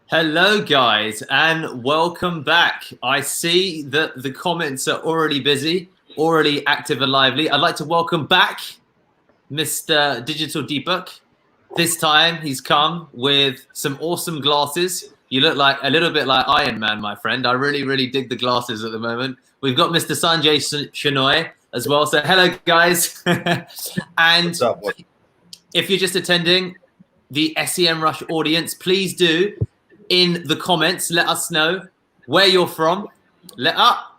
Hello, guys, and welcome back. I see that the comments are already busy, already active and lively. I'd like to welcome back Mr. Digital Deepak. This time he's come with some awesome glasses. You look like a little bit like Iron Man, my friend. I really dig the glasses at the moment. We've got Mr. Sanjay Shenoy as well. So hello, guys. And if you're just attending the SEM Rush audience, please do in the comments let us know where you're from.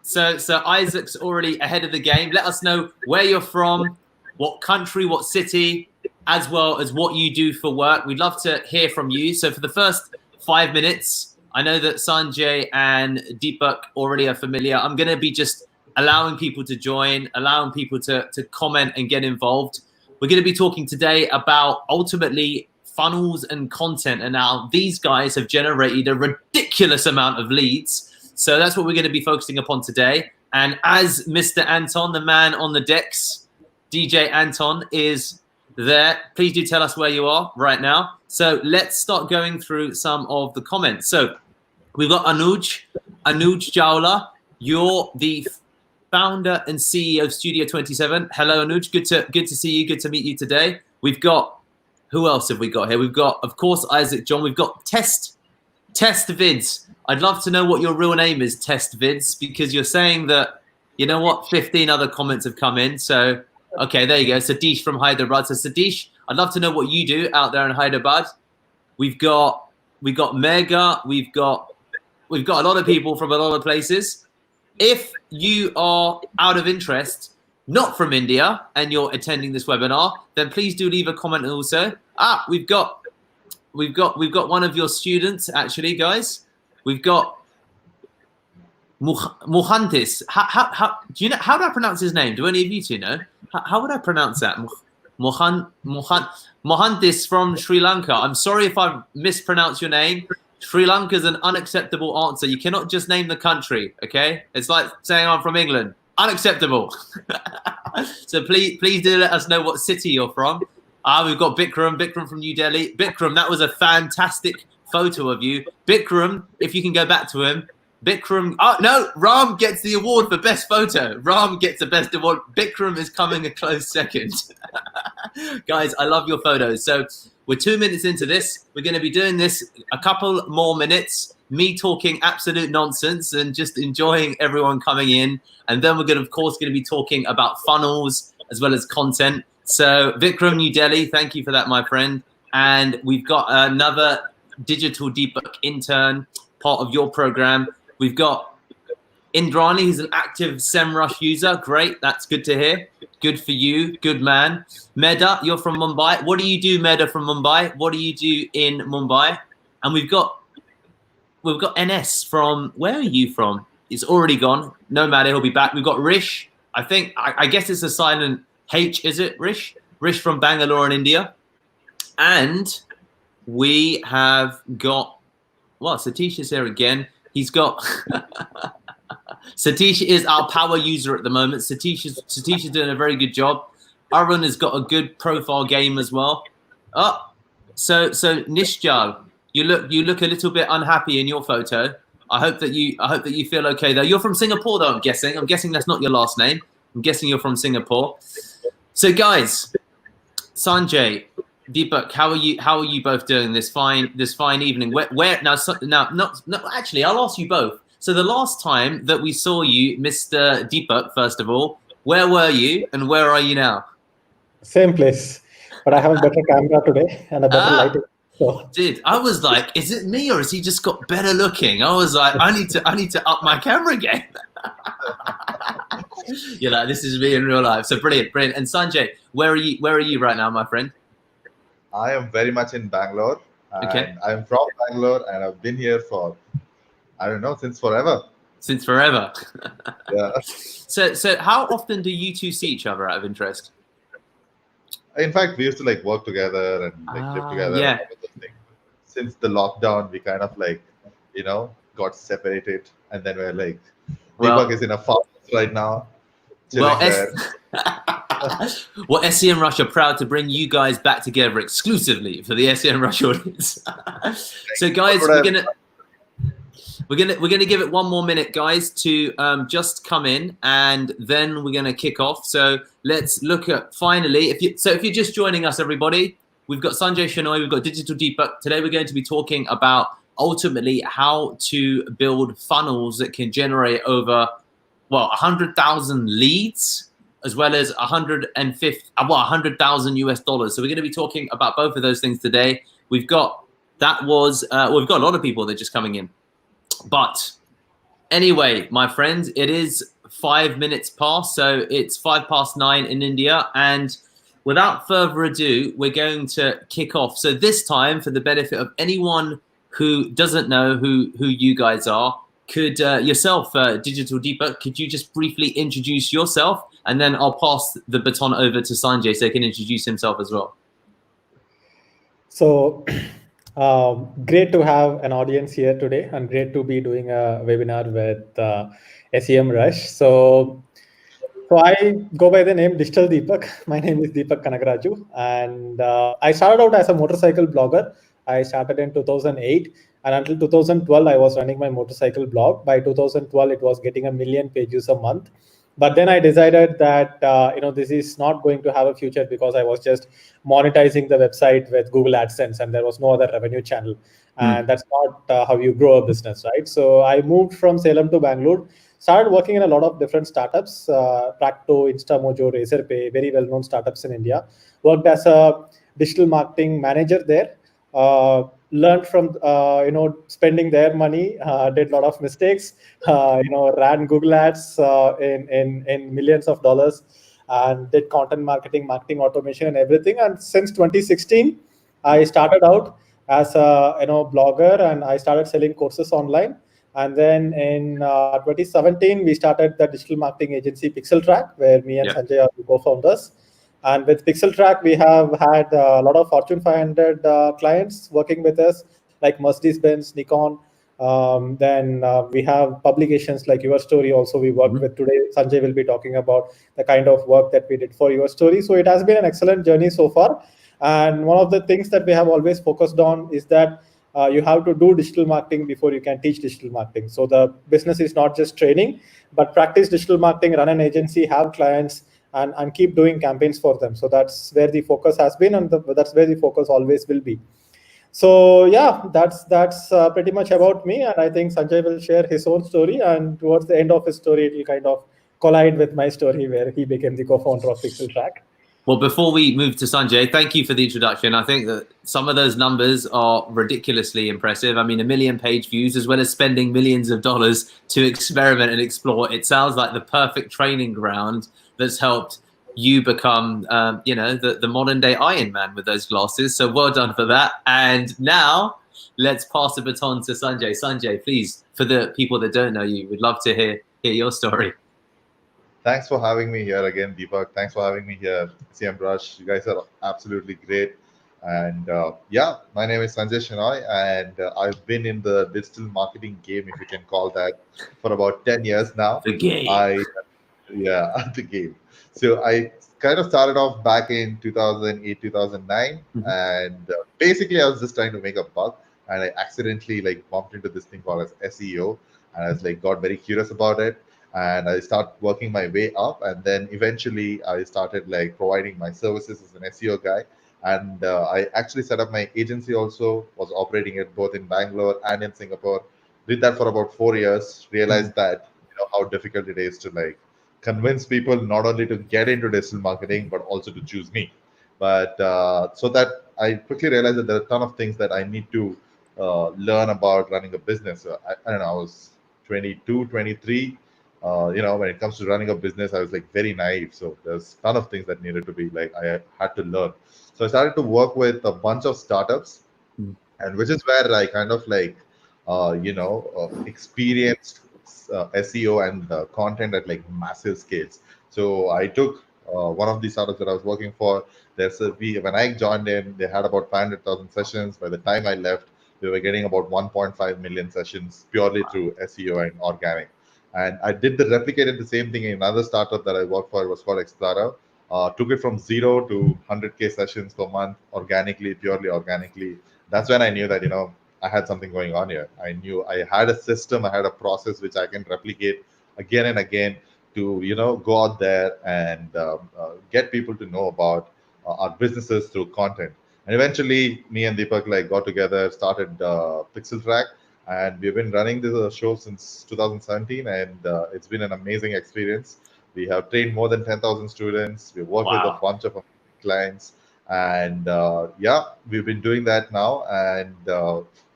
So Isaac's already ahead of the game. Let us know where you're from, what country, what city, as well as what you do for work. We'd love to hear from you. So for the first 5 minutes, I know that Sanjay and Deepak already are familiar. I'm going to be just allowing people to join, allowing people to comment and get involved. We're going to be talking today about ultimately funnels and content, and now these guys have generated a ridiculous amount of leads. So that's what we're going to be focusing upon today. And as Mr. Anton, the man on the decks, DJ Anton, is there, please do tell us where you are right now. So let's start going through some of the comments. So we've got Anuj Jawla. You're the founder and CEO of Studio 27. Hello, Anuj. Good to see you. Good to meet you today. We've got, who else have we got here? We've got, of course, Isaac John. We've got Test Vids. I'd love to know what your real name is, Test Vids, because you're saying that, you know what, 15 other comments have come in. So, okay, there you go. Satish from Hyderabad. So Satish, I'd love to know what you do out there in Hyderabad. We've got Mega. We've got a lot of people from a lot of places. If you are out of interest, not from India, and you're attending this webinar, then please do leave a comment also. We've got one of your students, actually, guys. We've got Mohantis. How do you know? How do I pronounce his name? Do any of you two know? How would I pronounce that? Mohantis from Sri Lanka. I'm sorry if I've mispronounced your name. Sri Lanka is an unacceptable answer. You cannot just name the country, okay? It's like saying I'm from England. Unacceptable. So please do let us know what city you're from. We've got Bikram from New Delhi. Bikram, that was a fantastic photo of you. Bikram, if you can go back to him. Bikram, oh no, Ram gets the award for best photo. Ram gets the best award. Bikram is coming a close second. Guys, I love your photos. So we're 2 minutes into this. We're going to be doing this a couple more minutes. Me talking absolute nonsense and just enjoying everyone coming in. And then we're going to, of course, be talking about funnels as well as content. So Vikram, New Delhi, thank you for that, my friend. And we've got another Digital Deepak intern, part of your program. We've got Indrani, who's an active SEMrush user. Great, that's good to hear. Good for you, good man. Meda, you're from Mumbai. What do you do, Meda, from Mumbai? What do you do in Mumbai? And we've got NS from, where are you from? It's already gone. No matter, he'll be back. We've got Rish. I guess it's a silent H, is it, Rish? Rish from Bangalore in India. And we have got, well, Satish is here again. He's got, Satish is our power user at the moment. Satish is doing a very good job. Arun has got a good profile game as well. So Nishjal, you look a little bit unhappy in your photo. I hope that you feel okay though. You're from Singapore though, I'm guessing. I'm guessing that's not your last name. I'm guessing you're from Singapore. So guys, Sanjay, Deepak, how are you both doing this fine evening? Where now? Actually, I'll ask you both. So the last time that we saw you, Mr. Deepak, first of all, where were you and where are you now? Same place, but I have a better camera today and a better lighting. So. Dude, I was like, is it me or has he just got better looking? I was like, I need to up my camera game. You're like, this is me in real life. So brilliant. And Sanjay, where are you right now, my friend? I am very much in Bangalore. Okay. I'm from Bangalore and I've been here for, I don't know, since forever. Since forever. Yeah. So how often do you two see each other out of interest? In fact, we used to work together and live together. Yeah. Since the lockdown, we kind of got separated, and then we're Deepak is in a farm right now. Well, Well, SEM Rush are proud to bring you guys back together exclusively for the SEM Rush audience. So, guys, we're gonna give it one more minute, guys, to just come in, and then we're gonna kick off. So let's look at finally. If you're just joining us, everybody, we've got Sanjay Shenoy, we've got Digital Deepak. Today we're going to be talking about ultimately how to build funnels that can generate over 100,000 leads, as well as 100,000 US dollars. So we're going to be talking about both of those things today. We've got a lot of people that are just coming in. But anyway, my friends, it is 5 minutes past, so it's 9:05 in India. And without further ado, we're going to kick off. So this time, for the benefit of anyone who doesn't know who you guys are, could yourself, Digital Deepak, could you just briefly introduce yourself? And then I'll pass the baton over to Sanjay so he can introduce himself as well. So great to have an audience here today, and great to be doing a webinar with SEM Rush. So I go by the name Digital Deepak. My name is Deepak Kanagaraju, and I started out as a motorcycle blogger. I started in 2008, and until 2012, I was running my motorcycle blog. By 2012, it was getting 1 million page views a month. But then I decided that this is not going to have a future, because I was just monetizing the website with Google AdSense, and there was no other revenue channel. And that's not how you grow a business, right? So I moved from Salem to Bangalore, started working in a lot of different startups, Practo, Instamojo, Razorpay, very well-known startups in India. Worked as a digital marketing manager there. Learned from spending their money, did a lot of mistakes, ran Google ads in millions of dollars, and did content marketing automation and everything. And since 2016, I started out as a blogger, and I started selling courses online. And then in 2017, we started the digital marketing agency Pixeltrack, where me and Sanjay are the co-founders. And with Pixeltrack, we have had a lot of Fortune 500 clients working with us, like Mercedes-Benz, Nikon. Then we have publications like Your Story also we work with today. Sanjay will be talking about the kind of work that we did for Your Story. So it has been an excellent journey so far. And one of the things that we have always focused on is that you have to do digital marketing before you can teach digital marketing. So the business is not just training, but practice digital marketing, run an agency, have clients, and keep doing campaigns for them. So that's where the focus has been, and that's where the focus always will be. So yeah, that's pretty much about me. And I think Sanjay will share his own story, and towards the end of his story, it will kind of collide with my story, where he became the co-founder of Pixeltrack. Well, before we move to Sanjay, thank you for the introduction. I think that some of those numbers are ridiculously impressive. I mean, 1 million page views, as well as spending millions of dollars to experiment and explore. It sounds like the perfect training ground that's helped you become, the modern day Iron Man with those glasses. So well done for that. And now let's pass the baton to Sanjay. Sanjay, please, for the people that don't know you, we'd love to hear your story. Thanks for having me here again, Deepak. Thanks for having me here, SEM Rush. You guys are absolutely great. And my name is Sanjay Shenoy, and I've been in the digital marketing game, if you can call that, for about 10 years now. The game. The game. So I kind of started off back in 2008, 2009, and basically I was just trying to make a buck, and I accidentally bumped into this thing called as SEO, and I was got very curious about it, and I started working my way up, and then eventually I started providing my services as an SEO guy, and I actually set up my agency also, was operating it both in Bangalore and in Singapore. Did that for about 4 years, realized that how difficult it is to convince people not only to get into digital marketing, but also to choose me. But so that I quickly realized that there are a ton of things that I need to learn about running a business. I don't know, I was 22, 23. When it comes to running a business, I was very naive. So there's a ton of things that needed to be I had to learn. So I started to work with a bunch of startups, and which is where I kind of experienced SEO and content at massive scales. So I took one of the startups that I was working for. When I joined in, they had about 500,000 sessions. By the time I left, we were getting about 1.5 million sessions purely through SEO and organic. And I replicated the same thing in another startup that I worked for. It was called Explorer. took it from 0 to 100K sessions per month organically, purely organically. That's when I knew that, I had something going on here. I knew I had a system, I had a process which I can replicate again and again to, go out there and get people to know about our businesses through content. And eventually, me and Deepak got together, started Pixeltrack, and we've been running this show since 2017, and it's been an amazing experience. We have trained more than 10,000 students. We've worked with a bunch of clients, and we've been doing that now. And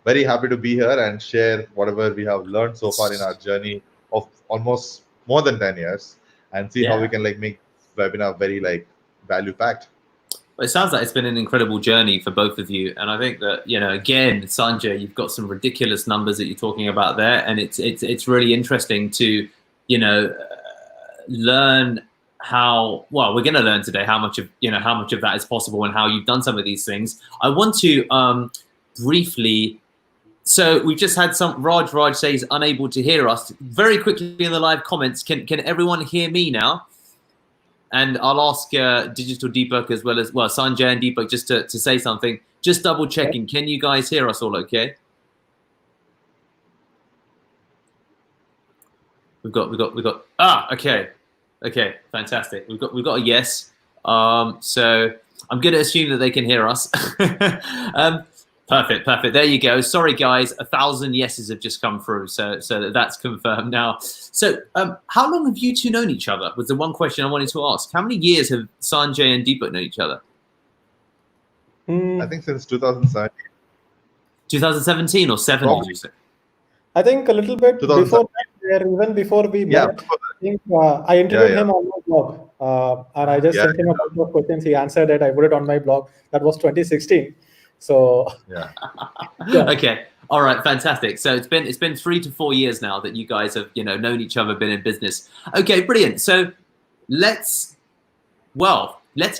very happy to be here and share whatever we have learned so far in our journey of almost more than 10 years, and see how we can make this webinar very value packed. It sounds like it's been an incredible journey for both of you, and I think that again, Sanjay, you've got some ridiculous numbers that you're talking about there, and it's really interesting to learn how well we're going to learn today how much of that is possible and how you've done some of these things. I want to briefly. So we've just had some Raj say he's unable to hear us. Very quickly in the live comments, can everyone hear me now? And I'll ask Digital Deepak as well Sanjay and Deepak just to say something. Just double checking. Can you guys hear us all okay? We've got okay, fantastic. We've got a yes. So I'm going to assume that they can hear us. Perfect. There you go. Sorry, guys. 1,000 yeses have just come through, so that's confirmed now. So, how long have you two known each other? Was the one question I wanted to ask. How many years have Sanjay and Deepak known each other? I think since 2017. 2017 or 7? Did you say? I think a little bit before that, even before we met. I think I interviewed him on my blog, and I just sent him a couple of questions. He answered it. I put it on my blog. That was 2016. So Okay, all right, fantastic. So it's been 3 to 4 years now that you guys have known each other, been in business. Okay, brilliant. So let's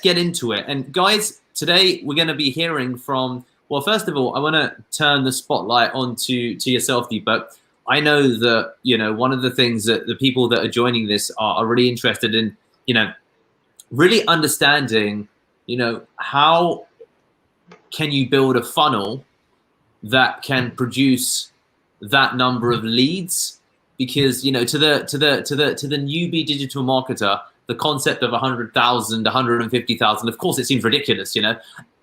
get into it. And guys, today we're going to be hearing from. Well, first of all, I want to turn the spotlight onto yourself, Deepak. I know that one of the things that the people that are joining this are really interested in, really understanding, how can you build a funnel that can produce that number of leads? Because to the newbie digital marketer, the concept of 100,000, 150,000, of course, it seems ridiculous.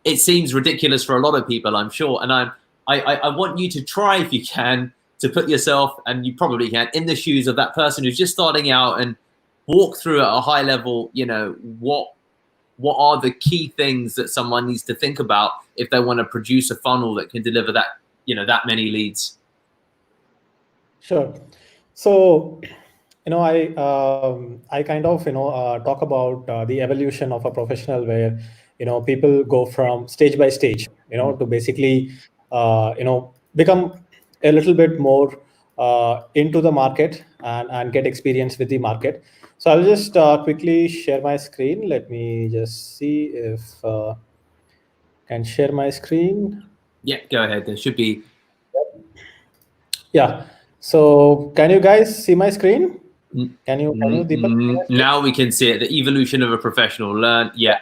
It seems ridiculous for a lot of people, I'm sure. And I want you to try, if you can, to put yourself, and you probably can, in the shoes of that person who's just starting out and walk through at a high level. What are the key things that someone needs to think about if they want to produce a funnel that can deliver that, that many leads? Sure. So, I kind of, talk about the evolution of a professional where, people go from stage by stage, to basically, become a little bit more into the market and get experience with the market. So I'll just quickly share my screen. Let me just see if I can share my screen. Yeah, go ahead. There should be. Yeah. So can you guys see my screen? Can you Deepak? Now we can see it. The evolution of a professional. Learn. Yeah.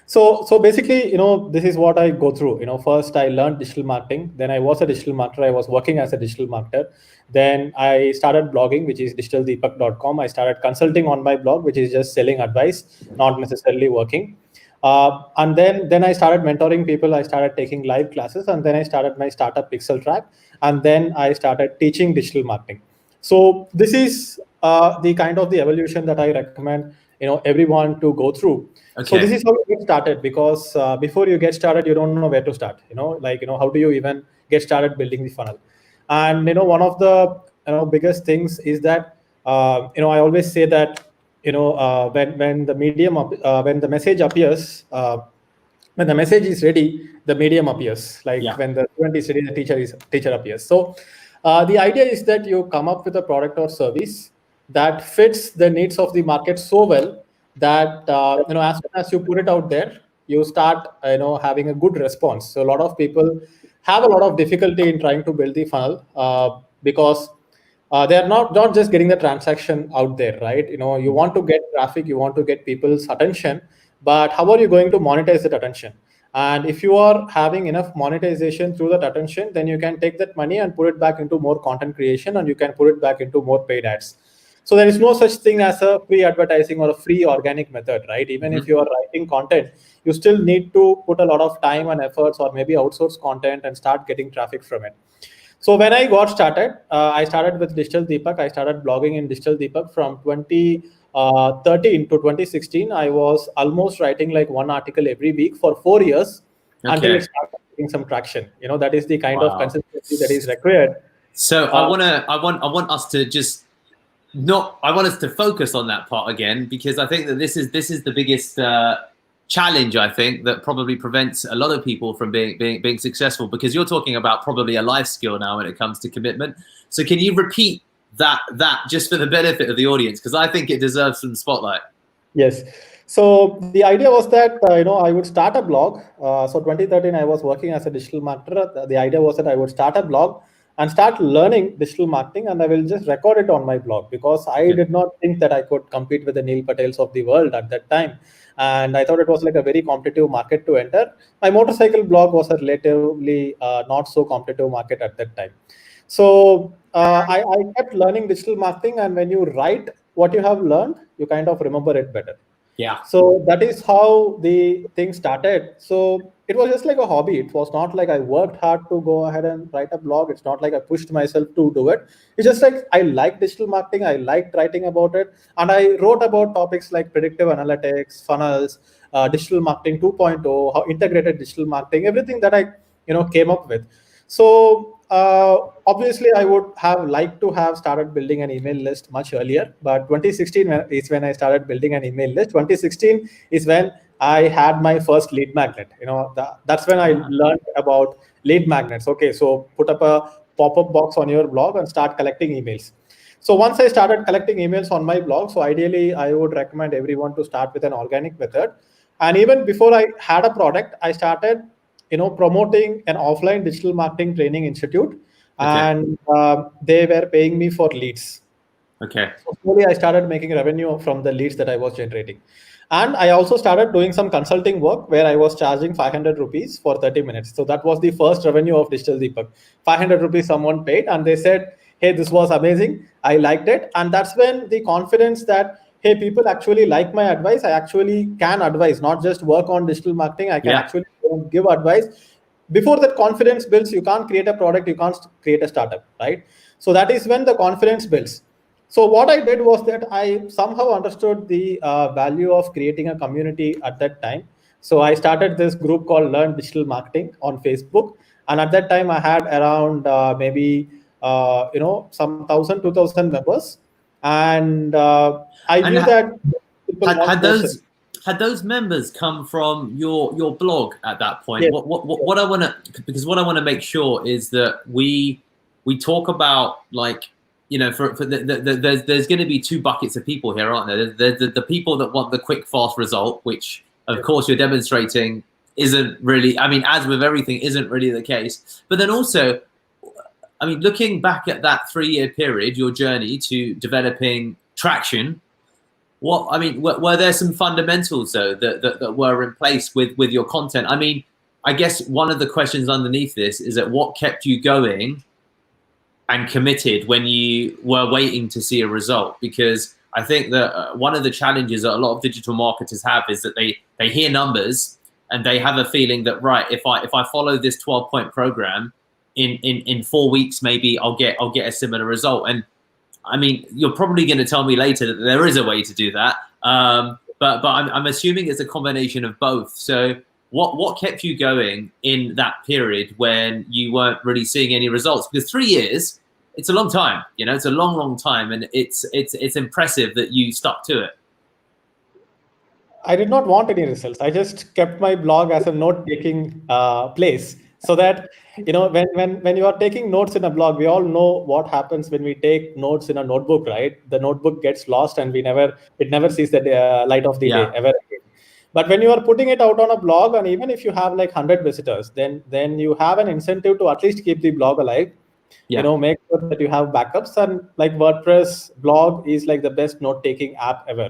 So basically, this is what I go through. First I learned digital marketing. Then I was a digital marketer. I was working as a digital marketer. Then I started blogging, which is digitaldeepak.com. I started consulting on my blog, which is just selling advice, not necessarily working. And then I started mentoring people. I started taking live classes, and then I started my startup Pixeltrack, and then I started teaching digital marketing. So this is the kind of the evolution that I recommend everyone to go through. Okay. So this is how you get started, because before you get started, you don't know where to start. How do you even get started building the funnel? And one of the biggest things is that I always say that when the medium when the message appears, when the message is ready, the medium appears. When the student is ready, the teacher appears. So the idea is that you come up with a product or service that fits the needs of the market so well that as soon as you put it out there, you start having a good response. So a lot of people have a lot of difficulty in trying to build the funnel because they're not just getting the transaction out there, right? You want to get traffic, you want to get people's attention, but how are you going to monetize that attention? And if you are having enough monetization through that attention, then you can take that money and put it back into more content creation, and you can put it back into more paid ads. So there is no such thing as a free advertising or a free organic method, right? Even if you are writing content, you still need to put a lot of time and efforts, or maybe outsource content and start getting traffic from it. So when I got started, I started with Digital Deepak. I started blogging in Digital Deepak from 2013 to 2016. I was almost writing like one article every week for 4 years until it started getting some traction. That is the kind of consistency that is required. So I want us to just I want us to focus on that part again, because I think that this is the biggest challenge, I think, that probably prevents a lot of people from being successful, because you're talking about probably a life skill now when it comes to commitment. So can you repeat that just for the benefit of the audience, because I think it deserves some spotlight? Yes. So the idea was that I would start a blog. So 2013 I was working as a digital marketer. The idea was that I would start a blog and start learning digital marketing, and I will just record it on my blog, because I did not think that I could compete with the Neil Patels of the world at that time. And I thought it was like a very competitive market to enter. My motorcycle blog was a relatively not so competitive market at that time. So I kept learning digital marketing, and when you write what you have learned, you kind of remember it better. Yeah. So that is how the thing started. So it was just like a hobby. It was not like I worked hard to go ahead and write a blog. It's not like I pushed myself to do it. It's just like I like digital marketing. I liked writing about it. And I wrote about topics like predictive analytics, funnels, digital marketing 2.0, how integrated digital marketing, everything that I came up with. So obviously, I would have liked to have started building an email list much earlier, but 2016 is when I started building an email list. 2016 is when I had my first lead magnet. That's when I learned about lead magnets. Okay, so put up a pop-up box on your blog and start collecting emails. So once I started collecting emails on my blog, so ideally I would recommend everyone to start with an organic method. And even before I had a product, I started promoting an offline digital marketing training institute, and they were paying me for leads. Okay. So slowly I started making revenue from the leads that I was generating. And I also started doing some consulting work where I was charging 500 rupees for 30 minutes. So that was the first revenue of Digital Deepak. 500 rupees someone paid, and they said, hey, this was amazing. I liked it. And that's when the confidence that, hey, people actually like my advice. I actually can advise, not just work on digital marketing. I can actually give advice. Before that confidence builds, you can't create a product, you can't create a startup, right? So that is when the confidence builds. So what I did was that I somehow understood the value of creating a community at that time. So I started this group called Learn Digital Marketing on Facebook. And at that time, I had around maybe, some 1,000, 2,000 members. And I knew that had those members come from your blog at that point? Yes. What I want to make sure is that we talk about, like, there's going to be two buckets of people here, aren't there? There's the people that want the quick, fast result, which of course you're demonstrating isn't really, I mean, as with everything, isn't really the case. But then also, I mean, looking back at that 3-year period, your journey to developing traction, were there some fundamentals though that were in place with your content? I mean, I guess one of the questions underneath this is that what kept you going and committed when you were waiting to see a result? Because I think that one of the challenges that a lot of digital marketers have is that they hear numbers and they have a feeling that, right, if I follow this 12-point program in 4 weeks, maybe I'll get a similar result. And I mean, you're probably going to tell me later that there is a way to do that, but I'm assuming it's a combination of both. So what kept you going in that period when you weren't really seeing any results? Because 3 years, it's a long time. It's a long time, and it's impressive that you stuck to it. I did not want any results. I just kept my blog as a note-taking place, so that when you are taking notes in a blog, we all know what happens when we take notes in a notebook, right? The notebook gets lost, and it never sees the light of the day ever again. But when you are putting it out on a blog, and even if you have like 100 visitors, then you have an incentive to at least keep the blog alive. Make sure that you have backups. And like WordPress blog is like the best note-taking app ever.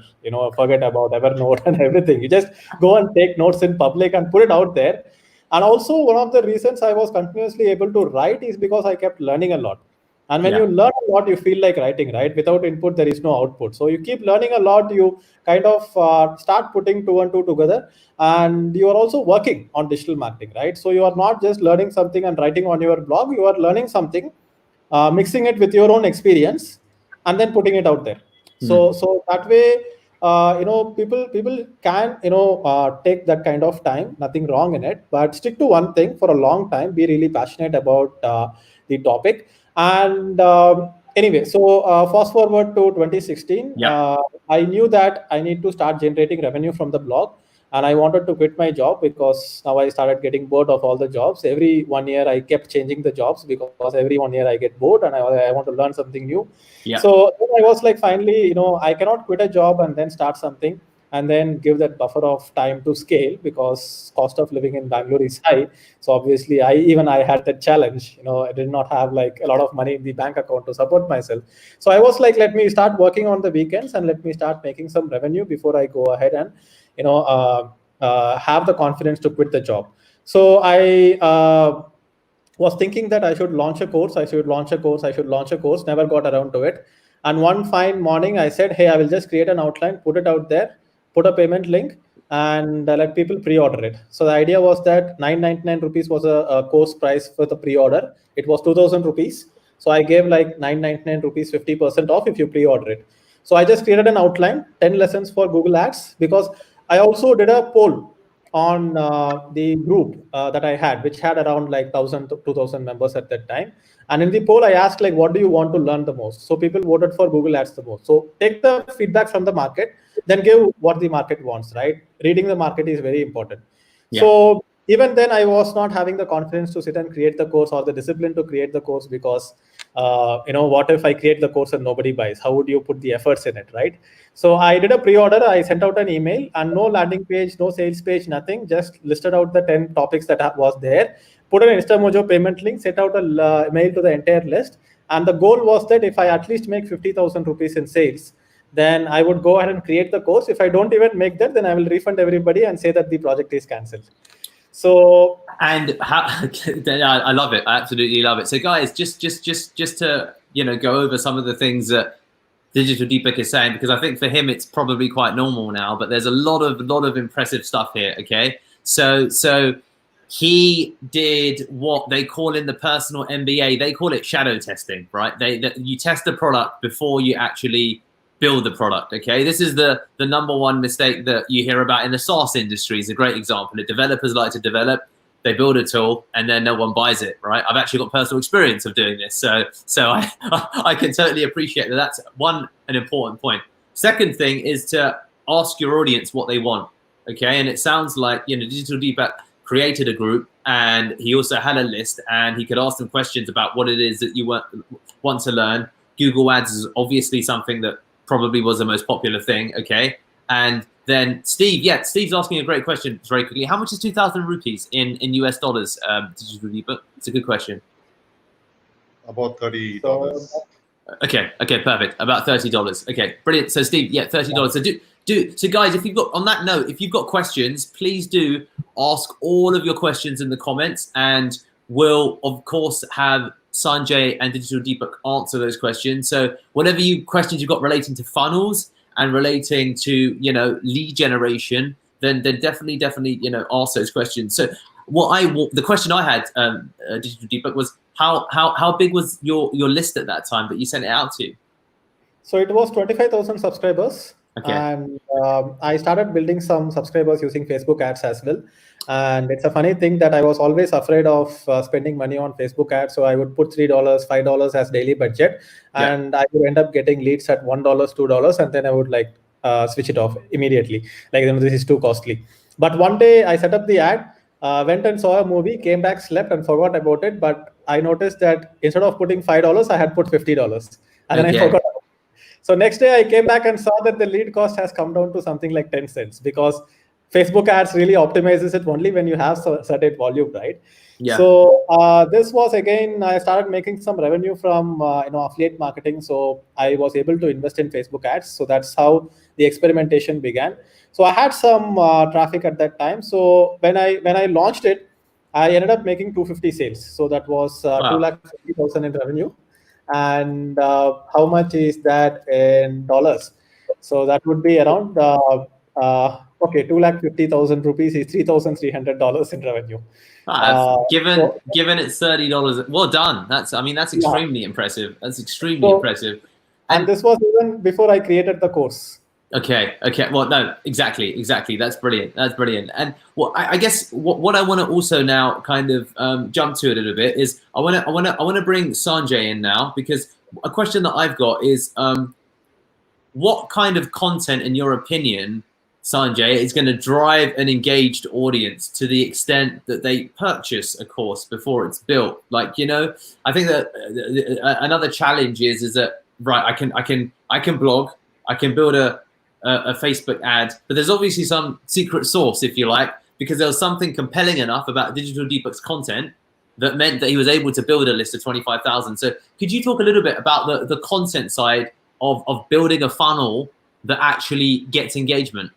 Forget about Evernote and everything. You just go and take notes in public and put it out there. And also, one of the reasons I was continuously able to write is because I kept learning a lot. And when you learn a lot, you feel like writing, right? Without input, there is no output. So you keep learning a lot. You kind of start putting two and two together. And you are also working on digital marketing, right? So you are not just learning something and writing on your blog. You are learning something, mixing it with your own experience, and then putting it out there. So that way, people can take that kind of time. Nothing wrong in it, but stick to one thing for a long time. Be really passionate about the topic. And anyway, so fast forward to 2016. I knew that I need to start generating revenue from the blog. And I wanted to quit my job because now I started getting bored of all the jobs. Every 1 year, I kept changing the jobs because every 1 year I get bored and I want to learn something new. So I was like, finally, I cannot quit a job and then start something and then give that buffer of time to scale, because cost of living in Bangalore is high. So obviously, I had that challenge. I did not have like a lot of money in the bank account to support myself. So I was like, let me start working on the weekends and let me start making some revenue before I go ahead and have the confidence to quit the job. So I was thinking that I should launch a course. Never got around to it. And one fine morning, I said, hey, I will just create an outline, put it out there, put a payment link, and let people pre-order it. So the idea was that 999 rupees was a course price for the pre-order. It was 2,000 rupees. So I gave like 999 rupees, 50% off if you pre-order it. So I just created an outline, 10 lessons for Google Ads, because I also did a poll on the group that I had, which had around like 1,000 to 2,000 members at that time. And in the poll, I asked like, what do you want to learn the most? So people voted for Google Ads the most. So take the feedback from the market, then give what the market wants, right? Reading the market is very important. So even then, I was not having the confidence to sit and create the course or the discipline to create the course, because what if I create the course and nobody buys? How would you put the efforts in it, right? So I did a pre-order. I sent out an email, and no landing page, no sales page, nothing. Just listed out the 10 topics that was there. Put an InstaMojo payment link. Sent out a mail to the entire list. And the goal was that if I at least make 50,000 rupees in sales, then I would go ahead and create the course. If I don't even make that, then I will refund everybody and say that the project is cancelled. So, and I love it. I absolutely love it. So guys, just to go over some of the things that Digital Deepak is saying, because I think for him it's probably quite normal now, but there's a lot of impressive stuff here. Okay, so he did what they call in the personal MBA, they call it shadow testing, right? You test the product before you actually build the product. Okay, this is the number one mistake that you hear about in the SaaS industry. Is a great example. The developers like to develop, they build a tool, and then no one buys it, right? I've actually got personal experience of doing this, so I can totally appreciate that. That's an important point. Second thing is to ask your audience what they want. Okay, and it sounds like Digital Deepak created a group, and he also had a list, and he could ask them questions about what it is that you want to learn. Google Ads is obviously something that probably was the most popular thing. Okay, and then Steve's asking a great question very quickly. How much is 2,000 rupees in US dollars? Digital Deepak? It's a good question. About $30. Okay, perfect. About $30. Okay, brilliant. So Steve, $30. So guys, if you've got questions, please do ask all of your questions in the comments, and we'll of course have Sanjay and Digital Deepak answer those questions. So whatever questions you've got relating to funnels and relating to lead generation, then definitely ask those questions. So the question I had, Digital Deepak, was how big was your list at that time that you sent it out to? So it was 25,000 subscribers. Okay. And I started building some subscribers using Facebook ads as well. And it's a funny thing that I was always afraid of spending money on Facebook ads. So I would put $3, $5 as daily budget, and I would end up getting leads at $1, $2, and then I would switch it off immediately. This is too costly. But one day I set up the ad, went and saw a movie, came back, slept, and forgot about it. But I noticed that instead of putting $5, I had put $50, and then I forgot about it. So next day I came back and saw that the lead cost has come down to something like 10 cents, because Facebook ads really optimizes it only when you have certain volume, right? Yeah. So this was, again, I started making some revenue from affiliate marketing. So I was able to invest in Facebook ads. So that's how the experimentation began. So I had some traffic at that time. So when I launched it, I ended up making 250 sales. So that was Wow. 250,000 in revenue. And how much is that in dollars? So that would be around 250,000 rupees is $3,300 in revenue. Given it's $30, well done. That's extremely impressive. That's extremely impressive. And this was even before I created the course. Okay. Well, no, exactly. That's brilliant. And I guess what I want to also now kind of jump to a little bit is I want to bring Sanjay in now, because a question that I've got is what kind of content, in your opinion, Sanjay, is going to drive an engaged audience to the extent that they purchase a course before it's built? Like, I think that another challenge is that, right, I can blog, I can build a Facebook ad, but there's obviously some secret sauce, if you like, because there was something compelling enough about Digital Deepak's content that meant that he was able to build a list of 25,000. So could you talk a little bit about the content side of building a funnel that actually gets engagement?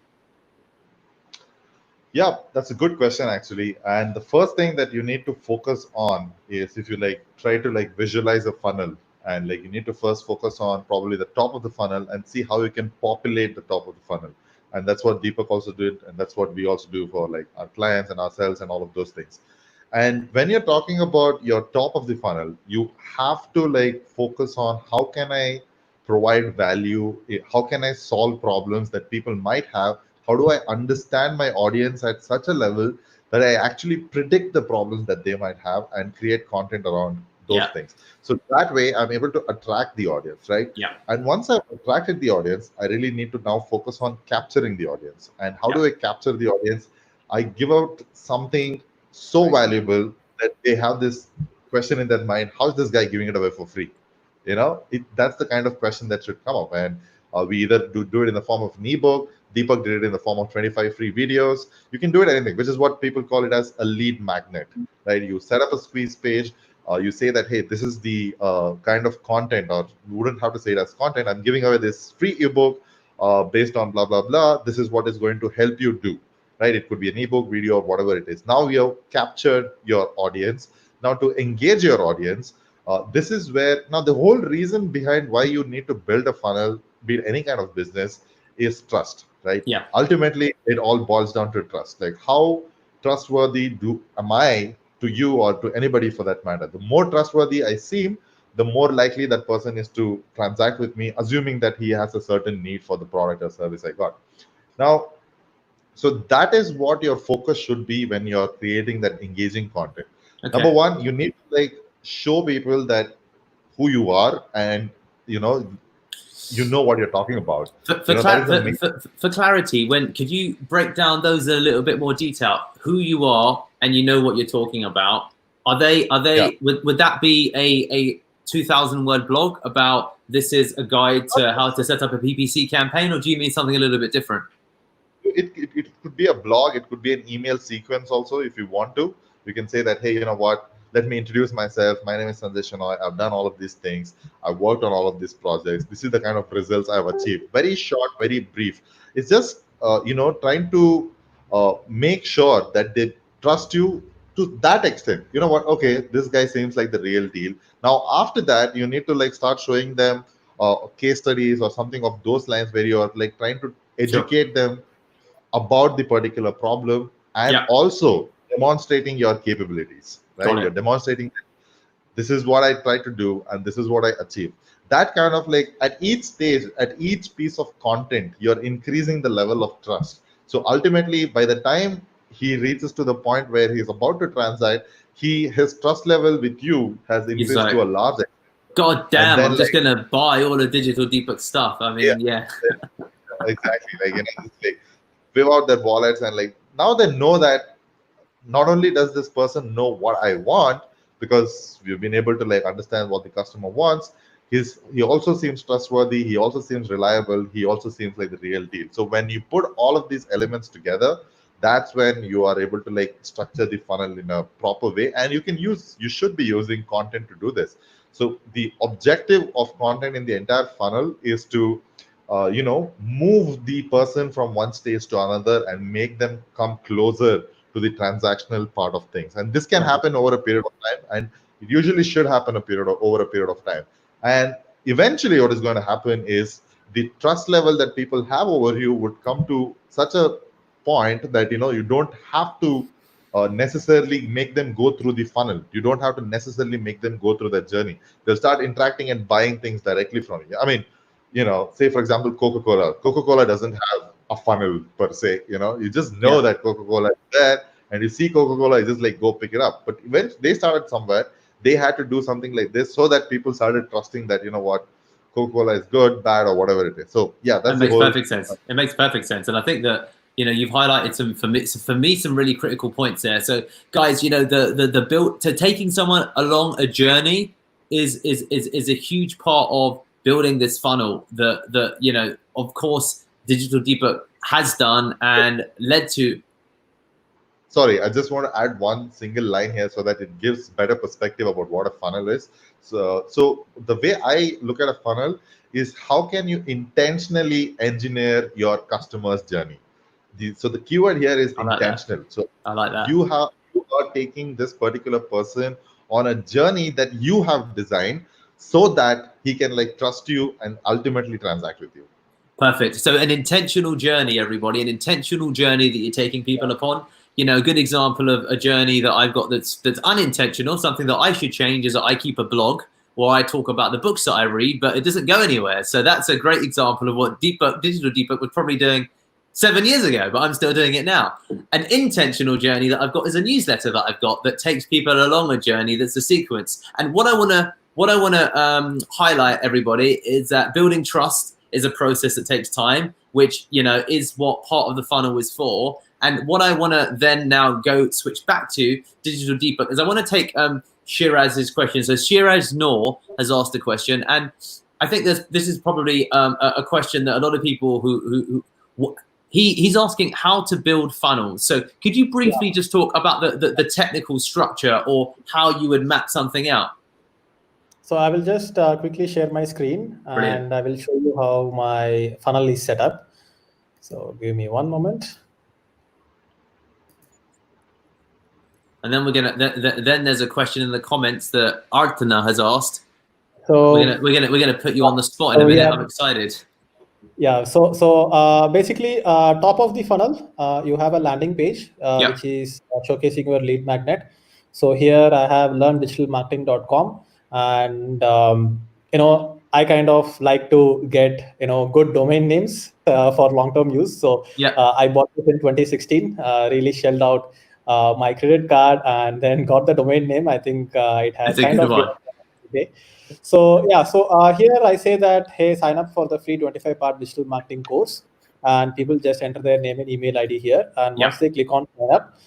Yeah, that's a good question, actually. And the first thing that you need to focus on is, if you try to visualize a funnel, and you need to first focus on probably the top of the funnel and see how you can populate the top of the funnel. And that's what Deepak also did, and that's what we also do for our clients and ourselves and all of those things. And when you're talking about your top of the funnel, you have to focus on how can I provide value, how can I solve problems that people might have, how do I understand my audience at such a level that I actually predict the problems that they might have and create content around those things. So that way I'm able to attract the audience, right? Yeah. And once I've attracted the audience, I really need to now focus on capturing the audience. And how do I capture the audience? I give out something so valuable that they have this question in their mind: how is this guy giving it away for free? That's the kind of question that should come up. And we either do it in the form of an ebook. Deepak did it in the form of 25 free videos. You can do it anything, which is what people call it as a lead magnet, right? You set up a squeeze page. You say that, hey, this is the kind of content, or you wouldn't have to say it as content. I'm giving away this free ebook based on blah, blah, blah. This is what is going to help you do, right? It could be an ebook, video, or whatever it is. Now we have captured your audience. Now to engage your audience, this is where now the whole reason behind why you need to build a funnel, be it any kind of business, is trust, right? Yeah. Ultimately, it all boils down to trust. How trustworthy am I to you, or to anybody for that matter? The more trustworthy I seem, the more likely that person is to transact with me, assuming that he has a certain need for the product or service I got. Now, so that is what your focus should be when you're creating that engaging content. Okay. Number one, you need to show people that who you are, and you know what you're talking about. For clarity, could you break down those in a little bit more detail? Who you are, and you know what you're talking about. Are they? Would that be a 2,000 word blog about this is a guide to how to set up a PPC campaign, or do you mean something a little bit different? It could be a blog. It could be an email sequence also, if you want to. You can say that, hey, you know what? Let me introduce myself. My name is Sanjay Shenoy. I've done all of these things. I've worked on all of these projects. This is the kind of results I've achieved. Very short, very brief. It's just, trying to make sure that they trust you to that extent. You know what? Okay, this guy seems like the real deal. Now, after that, you need to start showing them case studies or something of those lines, where you're trying to educate them about the particular problem, and also demonstrating your capabilities, right? You're demonstrating this is what I try to do and this is what I achieve. That kind of at each stage, at each piece of content, you're increasing the level of trust. So ultimately, by the time he reaches to the point where he's about to transact, his trust level with you has increased to a large extent. God damn, I'm just gonna buy all the Digital Deepak stuff. I mean, exactly. Give out their wallets, and now they know that not only does this person know what I want, because we've been able to understand what the customer wants, he also seems trustworthy, he also seems reliable, he also seems like the real deal. So when you put all of these elements together, that's when you are able to like structure the funnel in a proper way. And you should be using content to do this. So the objective of content in the entire funnel is to move the person from one stage to another and make them come closer to the transactional part of things. And this can happen over a period of time, and it usually should happen over a period of time. And eventually what is going to happen is the trust level that people have over you would come to such a point that you don't have to necessarily make them go through the funnel. You don't have to necessarily make them go through that journey. They'll start interacting and buying things directly from you. I mean, say for example, Coca-Cola doesn't have a funnel per se. You just know that Coca-Cola is there, and you see Coca-Cola, you just like go pick it up. But when they started somewhere, they had to do something like this so that people started trusting that what, Coca-Cola is good, bad, or whatever it is. So yeah, that makes perfect sense. It makes perfect sense, and I think that you've highlighted some for me some really critical points there. So guys, the build to taking someone along a journey is a huge part of building this funnel that of course Digital Deepak has done and led to. Sorry, I just want to add one single line here so that it gives better perspective about what a funnel is. So the way I look at a funnel is how can you intentionally engineer your customer's journey. So the keyword here is intentional. So I like that. You are taking this particular person on a journey that you have designed so that he can like trust you and ultimately transact with you. Perfect. So an intentional journey, everybody, an intentional journey that you're taking people upon. A good example of a journey that I've got that's unintentional, something that I should change, is that I keep a blog where I talk about the books that I read, but it doesn't go anywhere. So that's a great example of what Digital Deepak was probably doing 7 years ago, but I'm still doing it now. An intentional journey that I've got is a newsletter that I've got that takes people along a journey that's a sequence. And what I want to highlight, everybody, is that building trust is a process that takes time, which is what part of the funnel is for. And what I want to then now go switch back to Digital Deepak is I want to take Shiraz's question. So Shiraz Noor has asked a question, and I think this is probably a question that a lot of people he's asking how to build funnels. So could you briefly just talk about the technical structure or how you would map something out? So I will just quickly share my screen. Brilliant. And I will show you how my funnel is set up. So give me one moment. And then then there's a question in the comments that Artana has asked. So we're gonna put you on the spot in a minute. I'm excited. Yeah. So basically, top of the funnel, you have a landing page which is showcasing your lead magnet. So here I have learndigitalmarketing.com, and I kind of like to get good domain names for long-term use. So I bought it in 2016. Really shelled out my credit card and then got the domain name. I think it has kind of today. So here I say that, hey, sign up for the free 25-part digital marketing course, and people just enter their name and email ID here, and once they click on sign up,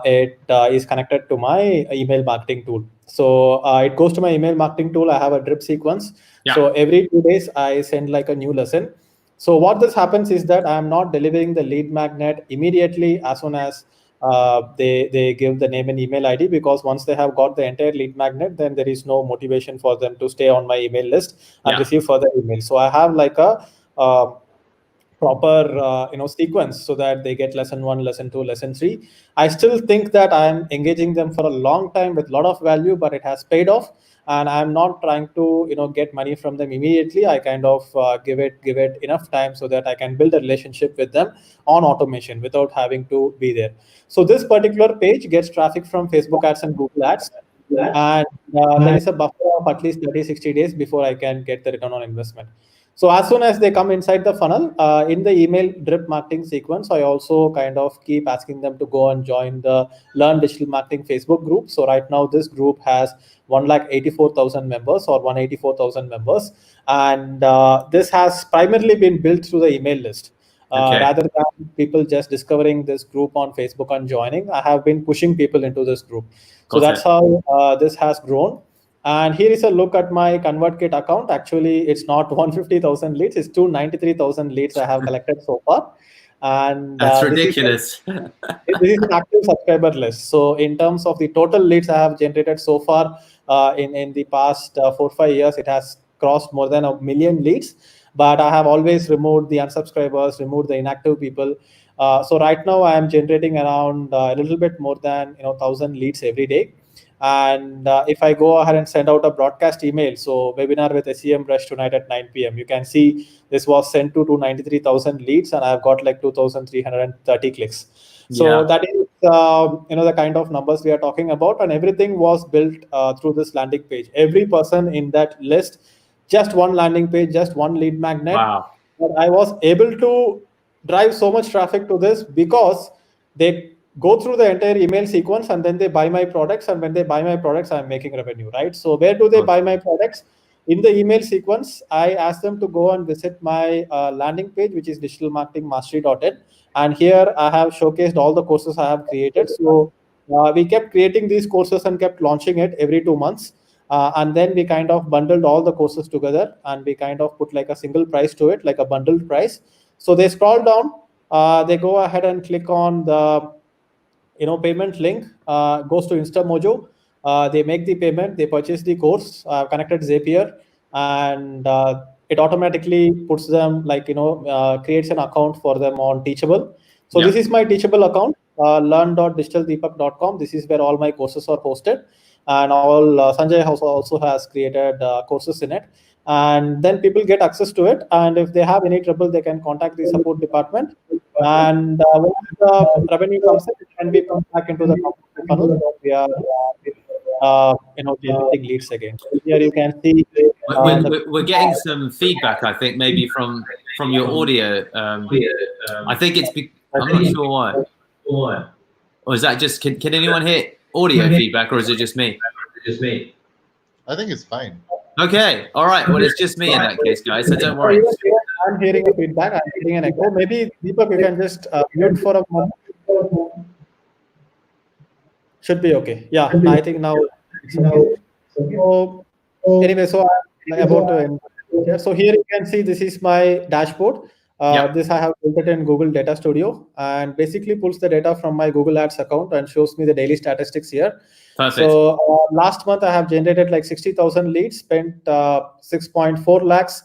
it is connected to my email marketing tool. So it goes to my email marketing tool. I have a drip sequence. So every 2 days I send like a new lesson. So what this happens is that I am not delivering the lead magnet immediately as soon as they give the name and email ID, because once they have got the entire lead magnet, then there is no motivation for them to stay on my email list and receive further emails. So I have like a proper sequence so that they get lesson 1, lesson 2, lesson 3. I still think that I'm engaging them for a long time with a lot of value, but it has paid off, and I'm not trying to get money from them immediately. I kind of give it enough time so that I can build a relationship with them on automation without having to be there. So this particular page gets traffic from Facebook ads and Google ads, and there is a buffer of at least 30-60 days before I can get the return on investment. So as soon as they come inside the funnel, in the email drip marketing sequence, I also kind of keep asking them to go and join the Learn Digital Marketing Facebook group. So right now this group has 184,000 members or 184,000 members. And this has primarily been built through the email list. Rather than people just discovering this group on Facebook and joining, I have been pushing people into this group. So that's how this has grown. And here is a look at my ConvertKit account. Actually, it's not 150,000 leads, it's 293,000 leads I have collected so far. And That's this ridiculous. this is an active subscriber list. So in terms of the total leads I have generated so far in the past 4-5 years, it has crossed more than 1 million leads. But I have always removed the unsubscribers, removed the inactive people. So right now I am generating around a little bit more than 1,000 leads every day. And if I go ahead and send out a broadcast email, so webinar with SEM Rush tonight at 9 p.m., you can see this was sent to 293,000 leads, and I've got like 2,330 clicks. So that is the kind of numbers we are talking about, and everything was built through this landing page. Every person in that list, just one landing page, just one lead magnet. Wow. But I was able to drive so much traffic to this because they go through the entire email sequence and then they buy my products, and when they buy my products, I'm making revenue, right? So where do they buy my products? In the email sequence, I ask them to go and visit my landing page, which is digitalmarketingmastery.in, and here I have showcased all the courses I have created. So we kept creating these courses and kept launching it every 2 months. And then we kind of bundled all the courses together, and we kind of put like a single price to it, like a bundled price. So they scroll down, they go ahead and click on the payment link, goes to InstaMojo. They make the payment, they purchase the course, connected Zapier, and it automatically puts them creates an account for them on Teachable. So this is my Teachable account, learn.digitaldeepak.com. This is where all my courses are posted, and all Sanjay also has created courses in it. And then people get access to it, and if they have any trouble, they can contact the support department. And once the revenue comes in, it can be put back into the funnel. We are generating leads again. So here you can see we're getting some feedback, I think, maybe from your audio. I think it's I'm not sure why. Or is that just can anyone hear audio feedback, or is it just me? I think it's fine. Okay, all right. Well, it's just me in that case, guys. So don't worry. I'm hearing a feedback. I'm hearing an echo. Maybe Deepak, you can just mute for a moment. Should be okay. Yeah, I think now it's okay. So anyway, so I'm about to end. So here you can see this is my dashboard. This I have built it in Google Data Studio, and basically pulls the data from my Google Ads account and shows me the daily statistics here. Perfect. So last month I have generated like 60,000 leads, spent 6.4 lakhs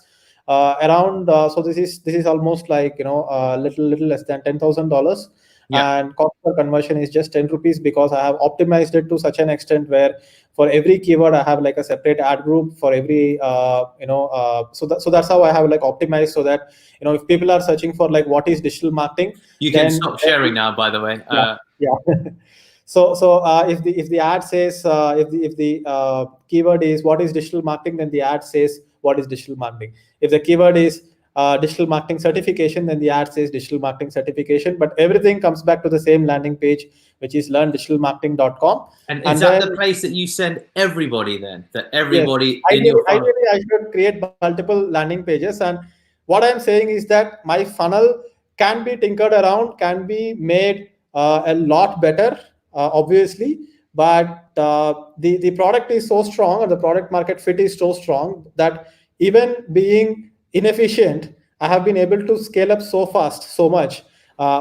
around. So this is almost like little less than $10,000. And cost per conversion is just 10 rupees, because I have optimized it to such an extent where for every keyword I have like a separate ad group for every so that's how I have like optimized, so that if people are searching for like what is digital marketing, you can stop sharing now, by the way. So if the ad says if the keyword is what is digital marketing, then the ad says what is digital marketing. If the keyword is digital marketing certification, then the ad says digital marketing certification. But everything comes back to the same landing page, which is learndigitalmarketing.com. And is that the place that you send everybody then? That everybody in your funnel? Ideally, I should create multiple landing pages. And what I'm saying is that my funnel can be tinkered around, can be made a lot better, obviously. But the product is so strong, or the product market fit is so strong, that even being inefficient, I have been able to scale up so fast, so much,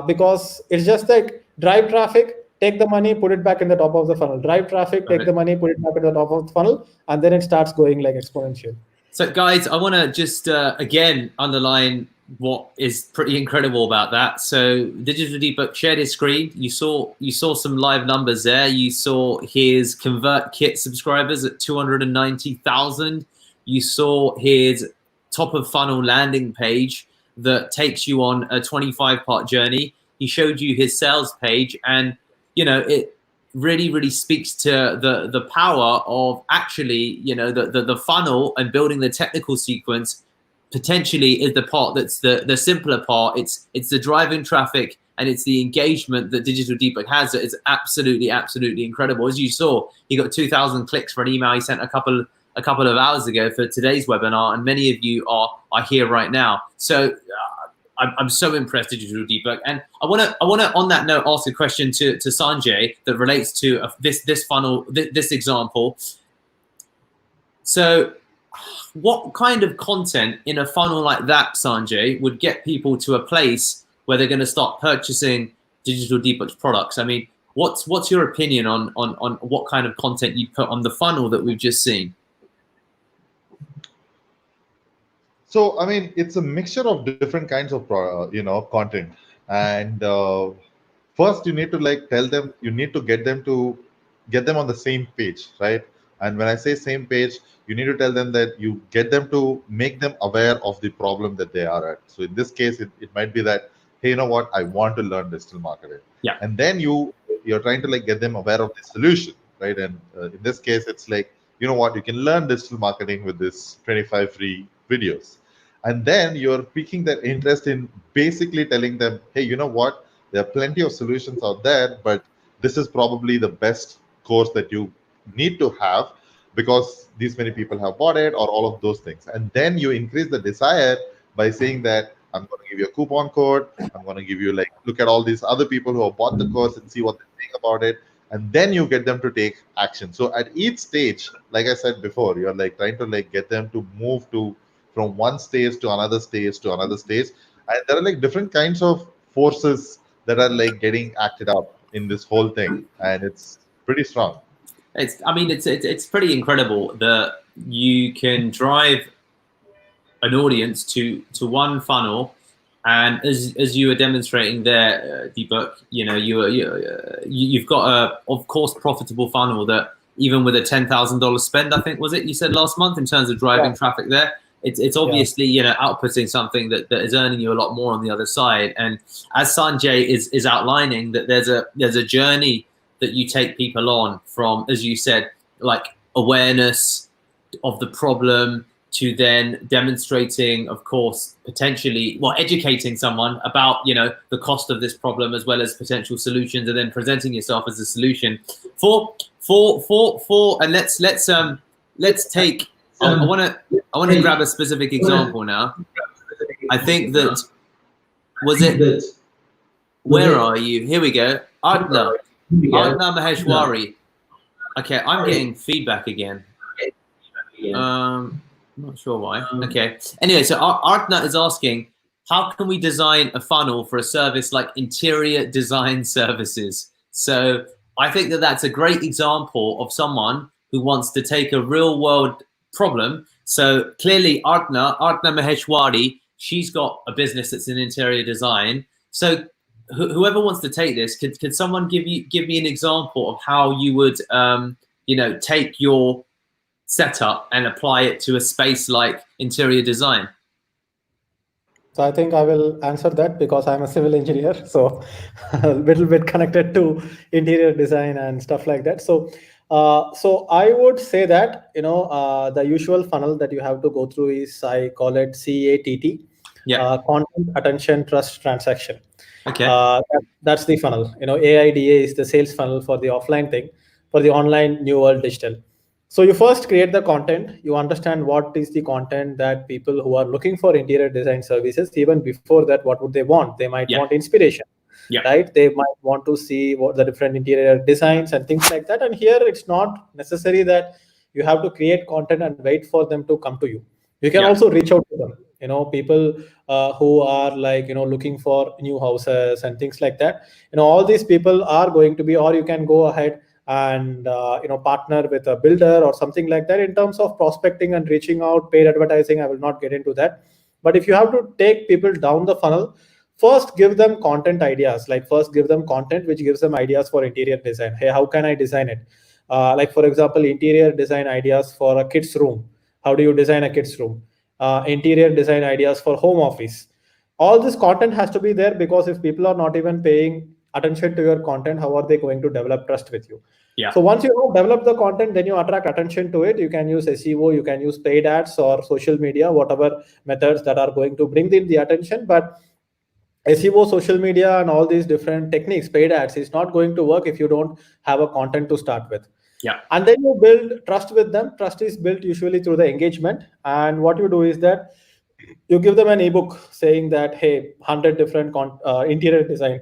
because it's just like drive traffic, take the money, put it back in the top of the funnel. Drive traffic, take the money, put it back in the top of the funnel, and then it starts going like exponential. So guys, I want to just again underline what is pretty incredible about that. So Digital Deepak shared his screen. You saw some live numbers there. You saw his Convert Kit subscribers at 290,000. You saw his top of funnel landing page that takes you on a 25-part journey. He showed you his sales page, and it really speaks to the power of actually the funnel, and building the technical sequence potentially is the part that's the simpler part. It's the driving traffic, and it's the engagement that Digital Deepak has that is absolutely incredible. As you saw, he got 2,000 clicks for an email he sent a couple of hours ago for today's webinar, and many of you are here right now. So I'm so impressed, Digital Deepak. And I want to on that note ask a question to Sanjay that relates to this funnel, this example. So what kind of content in a funnel like that, Sanjay, would get people to a place where they're going to start purchasing Digital Deepak's products. I mean, what's your opinion on what kind of content you put on the funnel that we've just seen? So, I mean, it's a mixture of different kinds of content, and first you need to like tell them, you need to get them on the same page, right? And when I say same page, you need to tell them that you get them to make them aware of the problem that they are at. So in this case, it might be that, hey, you know what, I want to learn digital marketing. Yeah. And then you're trying to like get them aware of the solution, right? And in this case, it's like, you know what, you can learn digital marketing with this 25 free videos. And then you're piquing their interest in basically telling them, hey, you know what, there are plenty of solutions out there, but this is probably the best course that you need to have because these many people have bought it, or all of those things. And then you increase the desire by saying that I'm going to give you a coupon code. I'm going to give you like, look at all these other people who have bought the course and see what they think about it. And then you get them to take action. So at each stage, like I said before, you're like trying to like get them to move from one stage to another stage to another stage. And there are like different kinds of forces that are like getting acted up in this whole thing. And it's pretty strong. It's pretty incredible that you can drive an audience to one funnel, and as you were demonstrating there, Deepak, you know, you've got a of course profitable funnel that even with a $10,000 spend, I think was it you said last month, in terms of driving traffic there, it's obviously you know outputting something that is earning you a lot more on the other side. And as Sanjay is outlining, that there's a journey that you take people on from, as you said, like awareness of the problem to then demonstrating, of course, potentially, well, educating someone about, you know, the cost of this problem as well as potential solutions, and then presenting yourself as a solution for and let's take, I want to grab a specific example now. I think that, where are you? Here we go. Adna Maheshwari. Okay, I'm getting feedback again. I'm not sure why. Okay. Anyway, so Artna is asking, how can we design a funnel for a service like interior design services? So I think that that's a great example of someone who wants to take a real world problem. So clearly Artna Maheshwari, she's got a business that's in interior design. So whoever wants to take this, could someone give me an example of how you would, you know, take your setup and apply it to a space like interior design? So I think I will answer that because I'm a civil engineer, so a little bit connected to interior design and stuff like that. So I would say that, you know, the usual funnel that you have to go through is, I call it CATT. Yeah. Content, attention, trust, transaction. Okay. That's the funnel. You know, AIDA is the sales funnel for the offline thing, for the online new world digital. So you first create the content. You understand what is the content that people who are looking for interior design services, even before that, what would they want? They might want inspiration, right? They might want to see what the different interior designs and things like that. And here it's not necessary that you have to create content and wait for them to come to you. You can also reach out to them. You know, people who are like, you know, looking for new houses and things like that. You know, all these people are going to be, or you can go ahead and you know, partner with a builder or something like that in terms of prospecting and reaching out, paid advertising. I will not get into that. But if you have to take people down the funnel, first give them content ideas. Like first give them content which gives them ideas for interior design. Hey, how can I design it? Like for example, interior design ideas for a kid's room. How do you design a kid's room? Interior design ideas for home office. All this content has to be there, because if people are not even paying attention to your content, how are they going to develop trust with you? So once you develop the content, then you attract attention to it. You can use SEO, you can use paid ads or social media, whatever methods that are going to bring in the attention. But SEO, social media, and all these different techniques, paid ads, is not going to work if you don't have a content to start with. And then you build trust with them. Trust is built usually through the engagement. And what you do is that you give them an ebook saying that, hey, 100 different interior design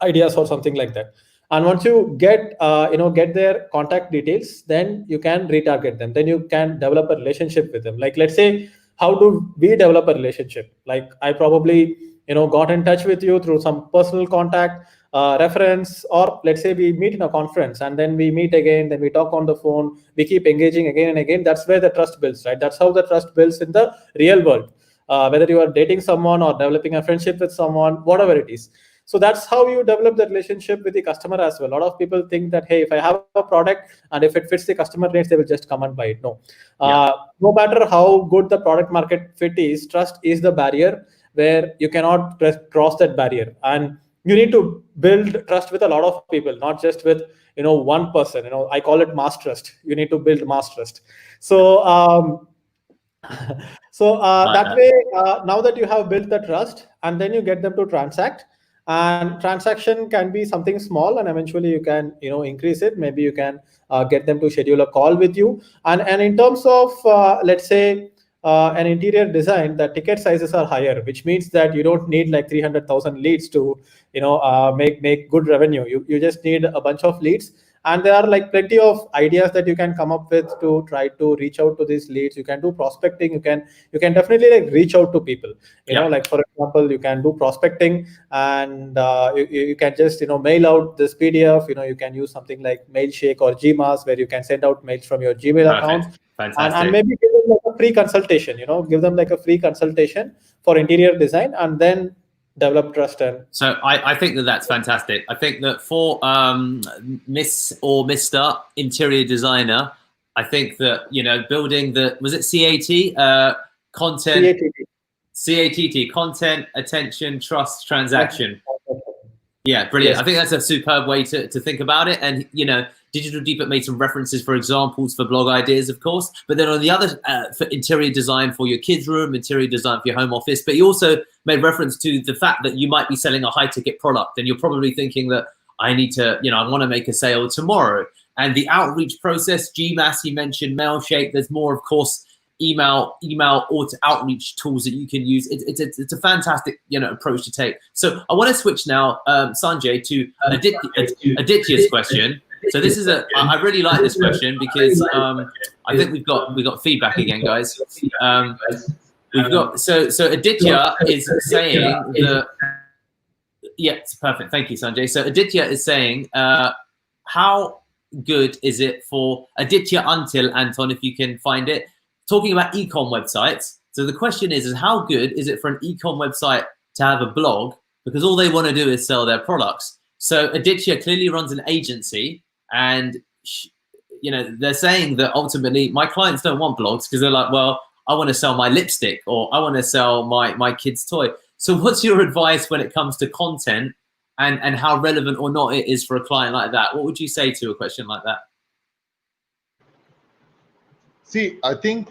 ideas or something like that. And once you get get their contact details, then you can retarget them. Then you can develop a relationship with them. Like, let's say, how do we develop a relationship? Like, I probably got in touch with you through some personal contact, reference, or let's say we meet in a conference and then we meet again, then we talk on the phone, we keep engaging again and again. That's where the trust builds, right? That's how the trust builds in the real world. Whether you are dating someone or developing a friendship with someone, whatever it is. So that's how you develop the relationship with the customer as well. A lot of people think that, hey, if I have a product and if it fits the customer needs, they will just come and buy it. No. No matter how good the product market fit is, trust is the barrier where you cannot cross that barrier. And you need to build trust with a lot of people, not just with one person. I call it mass trust. You need to build mass trust. So that way, now that you have built the trust, and then you get them to transact, and transaction can be something small, and eventually you can increase it. Maybe you can get them to schedule a call with you. And in terms of let's say an interior design, the ticket sizes are higher, which means that you don't need like 300,000 leads to make good revenue. You just need a bunch of leads. And there are like plenty of ideas that you can come up with to try to reach out to these leads. You can do prospecting. You can definitely like reach out to people. Like for example, you can do prospecting, and you can just mail out this PDF. You can use something like Mailshake or Gmail, where you can send out mails from your Gmail account. And maybe give them like a free consultation. Give them like a free consultation for interior design, and then develop trust. And so I think that's fantastic. I think that for Miss or Mr. Interior Designer, I think that building was it CAT content, CATT, content, attention, trust, transaction. Yeah, brilliant. Yes. I think that's a superb way to think about it. And Digital Deepak made some references for examples for blog ideas, of course, but then on the other, for interior design for your kids' room, interior design for your home office, but he also made reference to the fact that you might be selling a high-ticket product, and you're probably thinking that I need to, I want to make a sale tomorrow. And the outreach process, GMAS, he mentioned, Mailshake, there's more, of course, email or outreach tools that you can use. It's a fantastic approach to take. So I want to switch now, Sanjay, to Aditya's question. So this is I really like this question because I think we've got feedback again, guys. We've got so Aditya is saying that it's perfect. Thank you, Sanjay. So Aditya is saying how good is it for Aditya until Anton, if you can find it, talking about e-com websites. So the question is how good is it for an e-com website to have a blog, because all they want to do is sell their products. So Aditya clearly runs an agency. And they're saying that ultimately my clients don't want blogs because they're like, well, I want to sell my lipstick or I want to sell my kid's toy. So what's your advice when it comes to content and how relevant or not it is for a client like that? What would you say to a question like that? See, I think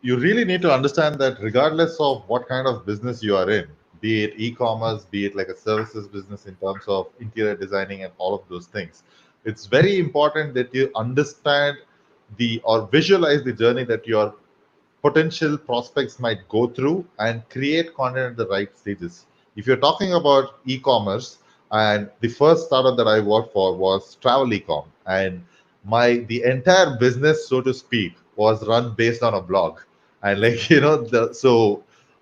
you really need to understand that regardless of what kind of business you are in, be it e-commerce, be it like a services business in terms of interior designing and all of those things, it's very important that you understand or visualize the journey that your potential prospects might go through and create content at the right stages. If you're talking about e-commerce, and the first startup that I worked for was travel e-com, and the entire business, so to speak, was run based on a blog. And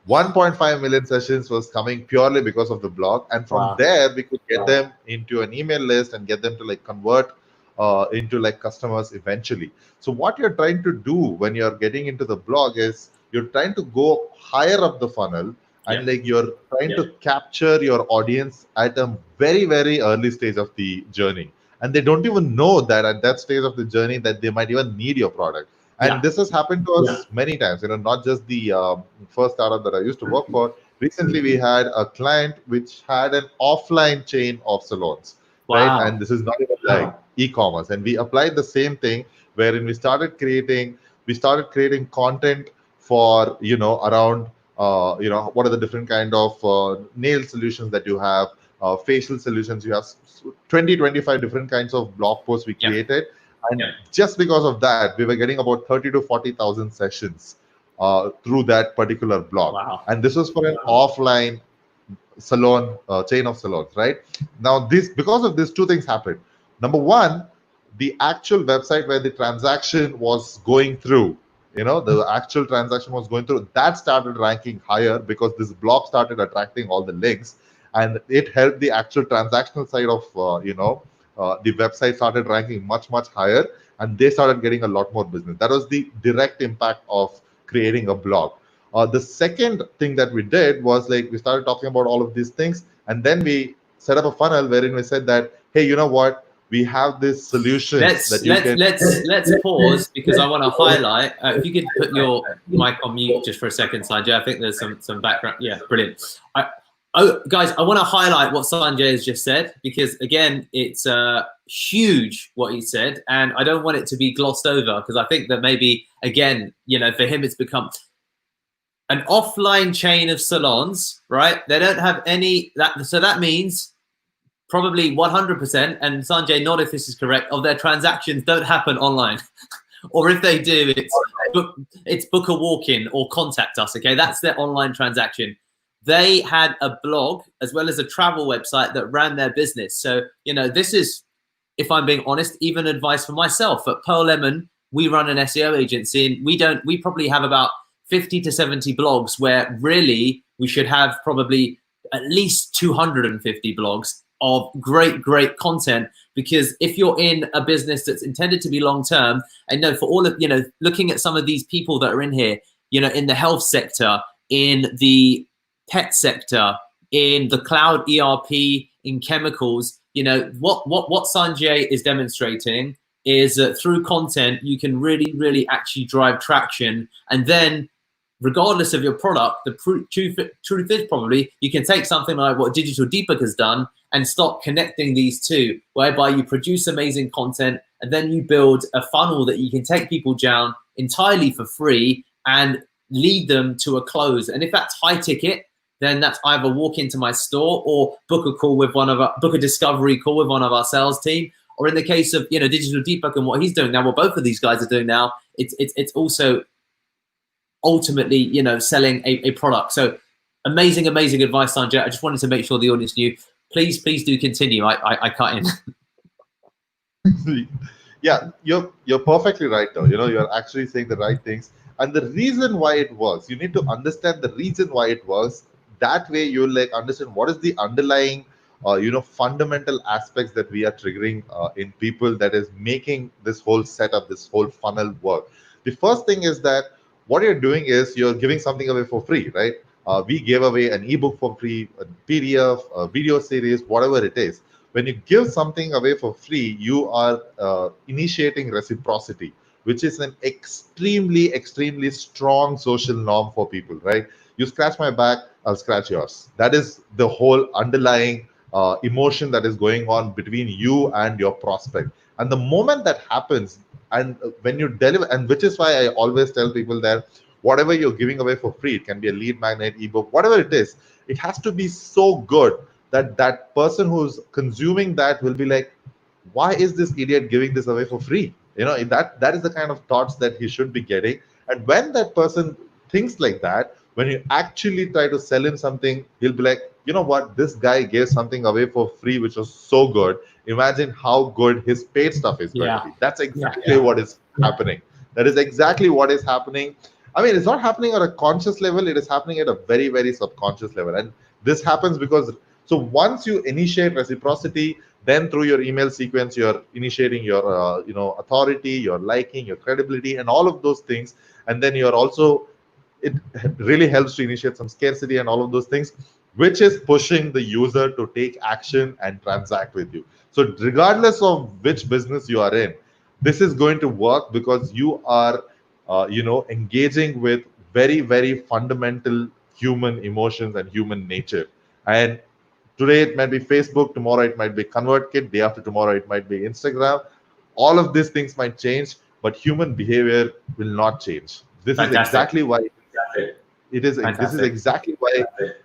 1.5 million sessions was coming purely because of the blog, and from there we could get them into an email list and get them to convert into customers eventually. So what you're trying to do when you're getting into the blog is you're trying to go higher up the funnel, and you're trying to capture your audience at a very, very early stage of the journey, and they don't even know that at that stage of the journey that they might even need your product. And this has happened to us many times, not just the first startup that I used to work for. Recently, we had a client which had an offline chain of salons, right? And this is not even like e-commerce. And we applied the same thing, wherein we started creating content for, around, what are the different kind of nail solutions that you have, facial solutions. You have 25 different kinds of blog posts we created. And just because of that, we were getting about 30 to 40,000 sessions through that particular blog. And this was for an offline salon, chain of salons, right? Now, because of this, two things happened. Number one, the actual website where the transaction was going through the actual transaction was going through, that started ranking higher because this blog started attracting all the links, and it helped the actual transactional side of the website started ranking much higher, and they started getting a lot more business. That was the direct impact of creating a blog. The second thing that we did was, like, we started talking about all of these things, and then we set up a funnel wherein we said that, hey, you know what, we have this solution let's pause, because I want to highlight. If you could put your mic on mute just for a second, Sanjay. I think there's some background. Yeah, brilliant. Guys, I want to highlight what Sanjay has just said, because again, it's huge what he said, and I don't want it to be glossed over, because I think that maybe, again, for him, it's become an offline chain of salons, right? They don't have any so that means probably 100%, and Sanjay, not if this is correct, of their transactions don't happen online. Or if they do, it's book a walk-in or contact us, okay? That's their online transaction. They had a blog as well as a travel website that ran their business. So, this is, if I'm being honest, even advice for myself. At Pearl Lemon, we run an SEO agency, and we probably have about 50 to 70 blogs, where really we should have probably at least 250 blogs of great content. Because if you're in a business that's intended to be long-term, and for all of, looking at some of these people that are in here, in the health sector, in the pet sector, in the cloud ERP, in chemicals, what Sanjay is demonstrating is that through content, you can really actually drive traction. And then, regardless of your product, the truth is probably you can take something like what Digital Deepak has done and start connecting these two, whereby you produce amazing content and then you build a funnel that you can take people down entirely for free and lead them to a close. And if that's high ticket, then that's either walk into my store or book a discovery call with one of our sales team. Or in the case of Digital Deepak and what he's doing now, what both of these guys are doing now, it's also ultimately selling a product. So amazing advice, Sanjay. I just wanted to make sure the audience knew. Please do continue. I cut in. Yeah, you're perfectly right, though. You're actually saying the right things, and the reason why it works, you need to understand the reason why it works. That way you'll understand what is the underlying fundamental aspects that we are triggering in people that is making this whole setup, this whole funnel work. The first thing is that what you're doing is you're giving something away for free, right? We gave away an ebook for free, a PDF, a video series, whatever it is. When you give something away for free, you are initiating reciprocity, which is an extremely strong social norm for people, right? You scratch my back, I'll scratch yours. That is the whole underlying emotion that is going on between you and your prospect. And the moment that happens, and when you deliver, and which is why I always tell people that whatever you're giving away for free, it can be a lead magnet, ebook, whatever it is, it has to be so good that that person who's consuming that will be like, why is this idiot giving this away for free? That is the kind of thoughts that he should be getting. And when that person thinks like that, when you actually try to sell him something, he'll be like, you know what, this guy gave something away for free, which was so good. Imagine how good his paid stuff is going to be. That's exactly what is happening. That is exactly what is happening. I mean, it's not happening at a conscious level. It is happening at a very subconscious level. And this happens because, so once you initiate reciprocity, then through your email sequence, you're initiating your, authority, your liking, your credibility, and all of those things. And then you're also, it really helps to initiate some scarcity and all of those things, which is pushing the user to take action and transact with you. So regardless of which business you are in, this is going to work because you are, engaging with very fundamental human emotions and human nature. And today it might be Facebook, tomorrow it might be ConvertKit, day after tomorrow it might be Instagram. All of these things might change, but human behavior will not change. This is exactly why it is. This is exactly why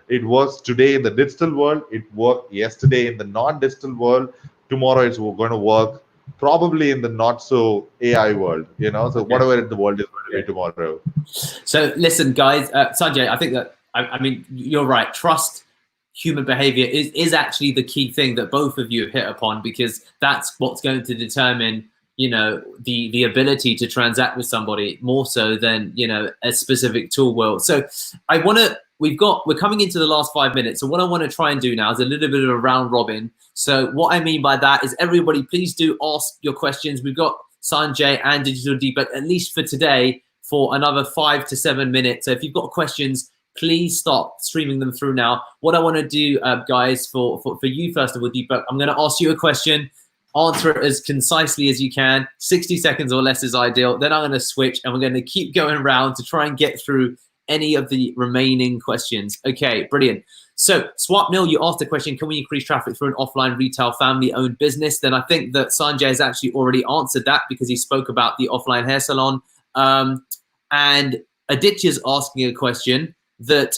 it works today in the digital world. It worked yesterday in the non-digital world. Tomorrow it's going to work probably in the not so AI world. So whatever the world is going to be tomorrow. So listen, guys, Sanjay, I think that I mean you're right. Trust human behavior is actually the key thing that both of you hit upon, because that's what's going to determine the ability to transact with somebody more so than a specific tool will. So we're coming into the last 5 minutes. So what I want to try and do now is a little bit of a round robin. So what I mean by that is everybody, please do ask your questions. We've got Sanjay and Digital Deepak, at least for today, for another 5 to 7 minutes. So if you've got questions, please start streaming them through now. What I want to do, guys, for you, first of all, Deepak, I'm going to ask you a question. Answer it as concisely as you can. 60 seconds or less is ideal. Then I'm going to switch and we're going to keep going around to try and get through any of the remaining questions. Okay, brilliant. So Swapnil, you asked the question, can we increase traffic through an offline retail family-owned business? Then I think that Sanjay has actually already answered that because he spoke about the offline hair salon. And Aditya's asking a question that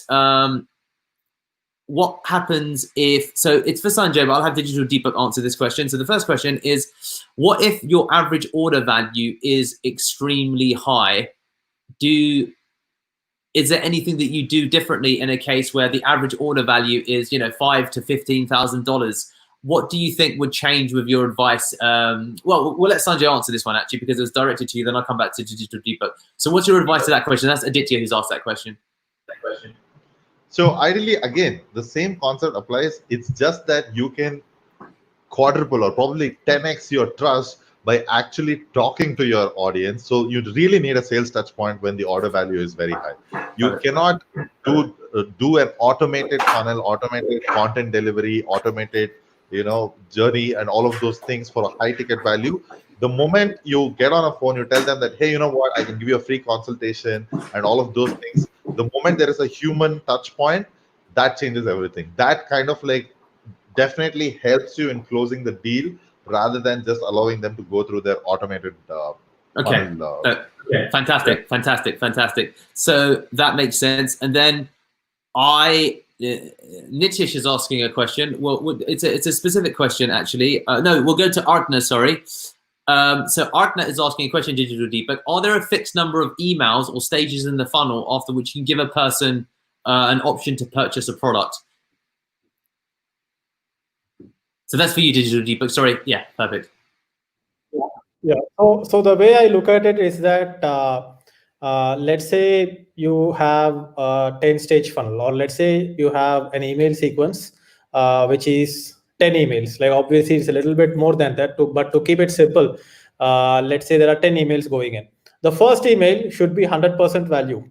what happens if, so it's for Sanjay, but I'll have Digital Deepak answer this question. So the first question is, what if your average order value is extremely high? Is there anything that you do differently in a case where the average order value is, $5,000 to $15,000? What do you think would change with your advice? Well, we'll let Sanjay answer this one actually because it was directed to you. Then I'll come back to Digital Deepak. So what's your advice to that question? That's Aditya who's asked that question. So ideally, again, the same concept applies. It's just that you can quadruple or probably 10x your trust by actually talking to your audience. So you really need a sales touch point when the order value is very high. You cannot do an automated funnel, automated content delivery, automated journey and all of those things for a high ticket value. The moment you get on a phone, you tell them that, hey, you know what, I can give you a free consultation and all of those things. The moment there is a human touch point, that changes everything. That kind of definitely helps you in closing the deal rather than just allowing them to go through their automated funnel. Fantastic. So that makes sense. And then Nitish is asking a question. Well, it's a specific question actually. No, we'll go to Artna, sorry. So Artna is asking a question, Digital Deepak. Are there a fixed number of emails or stages in the funnel after which you can give a person an option to purchase a product? So that's for you, Digital Deepak. Sorry. Yeah, perfect. Yeah. So the way I look at it is that let's say you have a 10-stage funnel, or let's say you have an email sequence, which is 10 emails. Like obviously it's a little bit more than that, but to keep it simple, let's say there are 10 emails going in. The first email should be 100% value.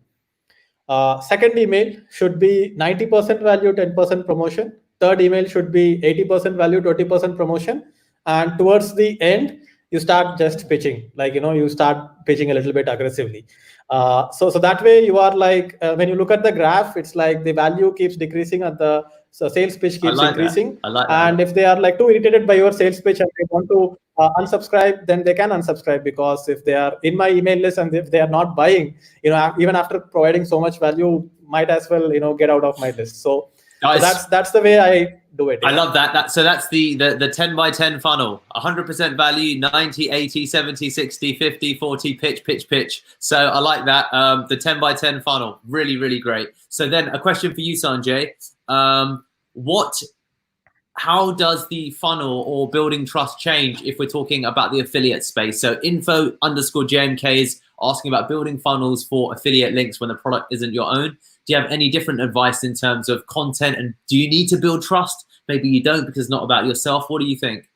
Second email should be 90% value, 10% promotion. Third email should be 80% value, 20% promotion. And towards the end, you start just pitching, you start pitching a little bit aggressively. So that way you are when you look at the graph, it's like the value keeps decreasing and the sales pitch keeps increasing. And if they are too irritated by your sales pitch and they want to unsubscribe, then they can unsubscribe, because if they are in my email list and if they are not buying, even after providing so much value, might as well, get out of my list. So that's the way I do it. I love that. So that's the 10 by 10 funnel. 100% value, 90, 80, 70, 60, 50, 40, pitch. So I like that. The 10 by 10 funnel, really, really great. So then a question for you, Sanjay. How does the funnel or building trust change if we're talking about the affiliate space? So info_JMK is asking about building funnels for affiliate links when the product isn't your own. Do you have any different advice in terms of content? And do you need to build trust? Maybe you don't because it's not about yourself. What do you think?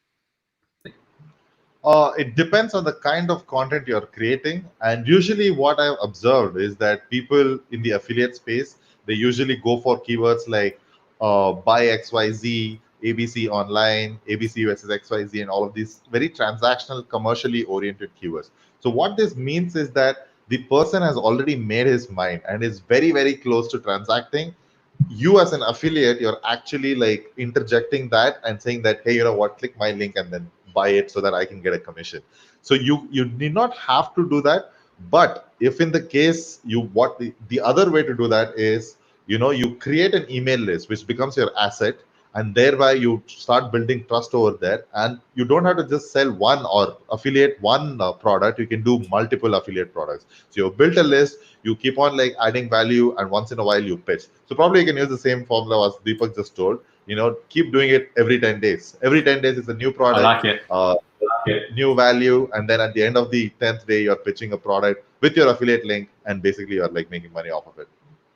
It depends on the kind of content you're creating. And usually what I've observed is that people in the affiliate space, they usually go for keywords like buy XYZ, ABC online, ABC versus XYZ, and all of these very transactional, commercially oriented keywords. So what this means is that the person has already made his mind and is very, very close to transacting. You as an affiliate, you're actually interjecting that and saying that, hey, you know what, click my link and then buy it so that I can get a commission. So you need not have to do that. But if in the case the other way to do that is, you create an email list, which becomes your asset, and thereby you start building trust over there. And you don't have to just sell one or affiliate one product. You can do multiple affiliate products. So you built a list, you keep on adding value, and once in a while you pitch. So probably you can use the same formula as Deepak just told. Keep doing it every 10 days. Every 10 days is a new product. I like it. get new value, and then at the end of the 10th day, you're pitching a product with your affiliate link, and basically you're like making money off of it.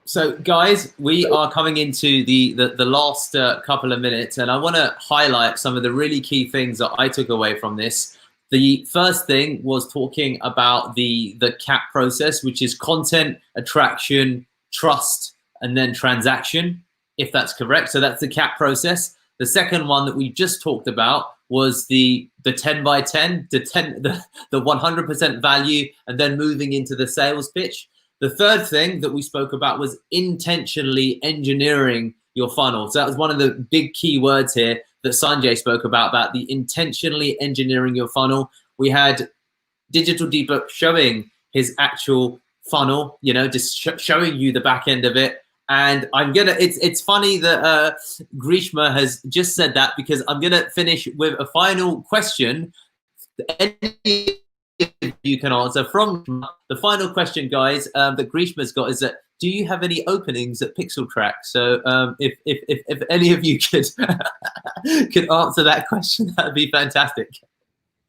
So, guys, we are coming into the last couple of minutes, and I want to highlight some of the really key things that I took away from this. The first thing was talking about the CAP process, which is content, attraction, trust, and then transaction, if that's correct. So that's the CAP process. The second one that we just talked about was the 10 by 10, the 100% value, and then moving into the sales pitch. The third thing that we spoke about was intentionally engineering your funnel. So that was one of the big key words here that Sanjay spoke about the intentionally engineering your funnel. We had Digital Deepak showing his actual funnel, you know, just showing you the back end of it. And it's funny that Grishma has just said that, because I'm gonna finish with a final question. Any you can answer from the final question, guys, that Grishma's got is that, do you have any openings at Pixeltrack? So if any of you could could answer that question, that'd be fantastic.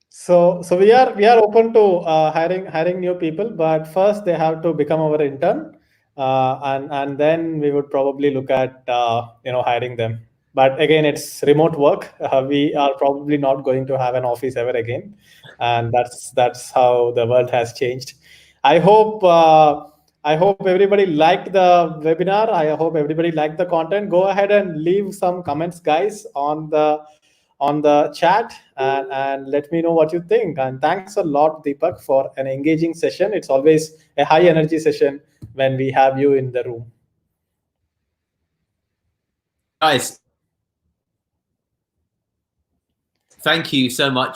So we are open to hiring new people, but first they have to become our intern, and then we would probably look at hiring them. But again, it's remote work. We are probably not going to have an office ever again, and that's how the world has changed. I hope everybody liked the webinar. I hope everybody liked the content. Go ahead and leave some comments, guys, on the chat, and let me know what you think. And thanks a lot, Deepak, for an engaging session. It's always a high energy session when we have you in the room. Guys, thank you so much for